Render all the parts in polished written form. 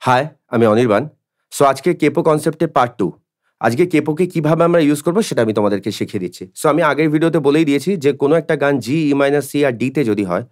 High, আমি Anirban. So আজকে capo কনসেপ্টের part 2। আজকে কেপোকে কিভাবে আমরা ইউজ করব সেটা আমি তোমাদেরকে শিখিয়ে দিচ্ছি। সো আমি আগের ভিডিওতে বলেই দিয়েছি যে কোনো একটা গান জি, ই মাইনর, সি আর ডি তে যদি হয়,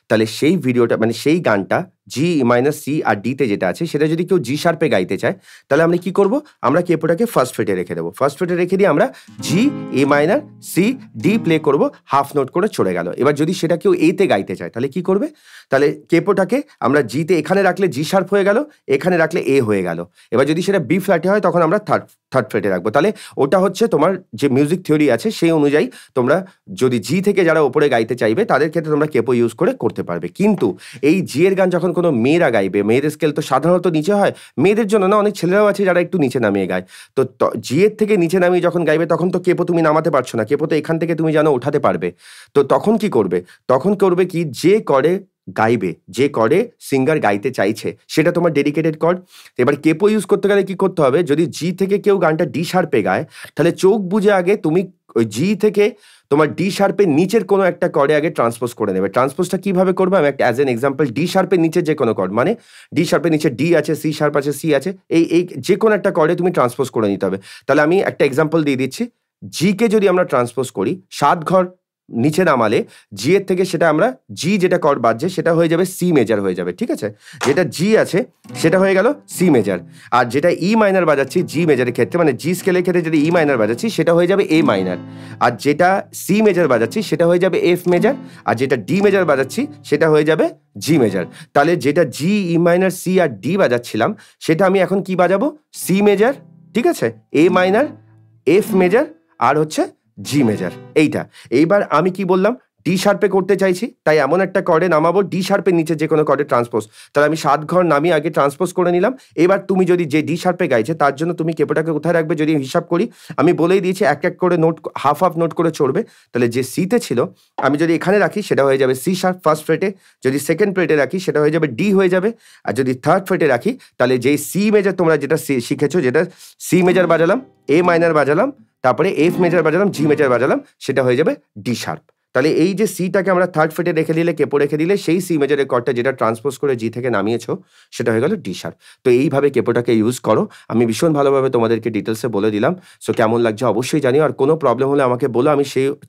তাহলে সেই ভিডিওটা মানে সেই গানটা জি, ই মাইনর, সি আর ডি তে যেটা আছে সেটা যদি কেউ জি শার্পে গাইতে চায়, তাহলে আমরা কি করব? আমরা কেপোটাকে ফার্স্ট ফ্রেটে রেখে দেব। ফার্স্ট ফ্রেটে রেখে দিয়ে আমরা G, E minor, C, D play করব, হাফ নোট করে চলে গেল। এবার যদি সেটা কেউ এ তে গাইতে চায় তাহলে কি করবে? তাহলে কেপোটাকে আমরা জি তে এখানে রাখলে জি শার্প হয়ে গেল, এখানে রাখলে এ হয়ে গেল। এবার যদি সেটা বি ফ্ল্যাটে হয় তখন আমরা থার্ড ফ্রেটে রাখবো। তাহলে ওটা হচ্ছে তোমার যে মিউজিক থিওরি আছে সেই অনুযায়ী তোমরা যদি জি থেকে যারা ওপরে গাইতে চাইবে তাদের ক্ষেত্রে তোমরা কেপো ইউজ করে করতে পারবে। কিন্তু এই জি এর গান যখন কোনো মেয়েরা গাইবে, মেয়েদের স্কেল তো সাধারণত নিচে হয়, মেয়েদের জন্য না, অনেক ছেলেরাও আছে যারা একটু নিচে নামিয়ে গায়। তো জি এর থেকে নিচে নামিয়ে যখন গাইবে তখন তো কেপো তুমি নামাতে পারছো না, কেপো তো এখান থেকে তুমি জানো ওঠাতে পারবে। তো তখন কি করবে? তখন করবে কি, যে করে গাইবে, যে কর্ডে সিঙ্গার গাইতে চাইছে সেটা তোমার ডেডিকেটেড কর্ড। এবার কেপো ইউজ করতে গেলে কি করতে হবে? যদি জি থেকে কেউ গানটা ডি শার্পে গায়, তাহলে চোখ বুঝে আগে তুমি ওই জি থেকে তোমার ডি শার্পের নিচের কোনো একটা কর্ডে আগে ট্রান্সপোজ করে নেবে। ট্রান্সপোজটা কিভাবে করবে? আমি একটা অ্যাজ এন এক্সাম্পল, ডি শার্পের নিচে যে কোনো কর্ড, মানে ডি শার্পের নিচে ডি আছে, সি শার্প আছে, সি আছে, এই যে কোনো একটা কর্ডে তুমি ট্রান্সপোজ করে নিতে হবে। তাহলে আমি একটা এক্সাম্পল দিয়ে দিচ্ছি। জি কে যদি আমরা ট্রান্সপোজ করি 7 ঘর নিচে নামালে জি এর থেকে সেটা আমরা জি যেটা কর্ড বাজছে সেটা হয়ে যাবে সি মেজার হয়ে যাবে, ঠিক আছে? যেটা জি আছে সেটা হয়ে গেল সি মেজার, আর যেটা ই মাইনার বাজাচ্ছি জি মেজারের ক্ষেত্রে, মানে জি স্কেলের ক্ষেত্রে যেটা ই মাইনার বাজাচ্ছি সেটা হয়ে যাবে এ মাইনার, আর যেটা সি মেজার বাজাচ্ছি সেটা হয়ে যাবে এফ মেজার, আর যেটা ডি মেজার বাজাচ্ছি সেটা হয়ে যাবে জি মেজার। তাহলে যেটা জি, ই মাইনার, সি আর ডি বাজাচ্ছিলাম সেটা আমি এখন কি বাজাবো? সি মেজার, ঠিক আছে, এ মাইনার, এফ মেজার আর হচ্ছে জি মেজার। এইবার আমি কি বললাম? ডি শার্পে করতে চাইছি, তাই এমন একটা কর্ডে নামাবো ডি শার্পের নিচে যে কোনো কর্ডে ট্রান্সপোজ। তাহলে আমি 7 ঘর নামিয়ে আগে ট্রান্সপোজ করে নিলাম। এবার তুমি যদি যে ডি শার্পে গাইছে তার জন্য তুমি কেপোটাকে কোথায় রাখবে যদি হিসাব করি, আমি বলেই দিয়েছি এক এক করে নোট, হাফ হাফ নোট করে চড়বে। তাহলে যে সিতে ছিল আমি যদি এখানে রাখি সেটা হয়ে যাবে সি শার্প ফার্স্ট ফ্রেটে, যদি সেকেন্ড ফ্রেটে রাখি সেটা হয়ে যাবে ডি হয়ে যাবে, আর যদি থার্ড ফ্রেটে রাখি তাহলে যেই সি মেজার তোমরা যেটা শিখেছো, যেটা সি মেজার বাজালাম, এ মাইনার বাজালাম, তারপরে এফ মেজার বাজালাম, জি মেজার বাজালাম, সেটা হয়ে যাবে ডি শার্প। তাহলে এই যে সিটাকে আমরা থার্ড ফ্রেটে রেখে দিলে, কেপো রেখে দিলে, সেই সি মেজারের কর্ডটা যেটা ট্রান্সপোজ করে জি থেকে নামিয়েছো সেটা হয়ে গেল ডি শার্প। তো এইভাবে কেপোটাকে ইউজ করো। আমি ভীষণ ভালোভাবে তোমাদেরকে ডিটেলসে বলে দিলাম। সো কেমন লাগছে অবশ্যই জানিও, আর কোনো প্রবলেম হলে আমাকে বলো, আমি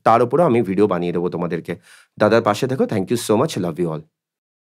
তার উপরও আমি ভিডিও বানিয়ে দেবো তোমাদেরকে। দাদার পাশে থেকো। Thank you so much, love you all.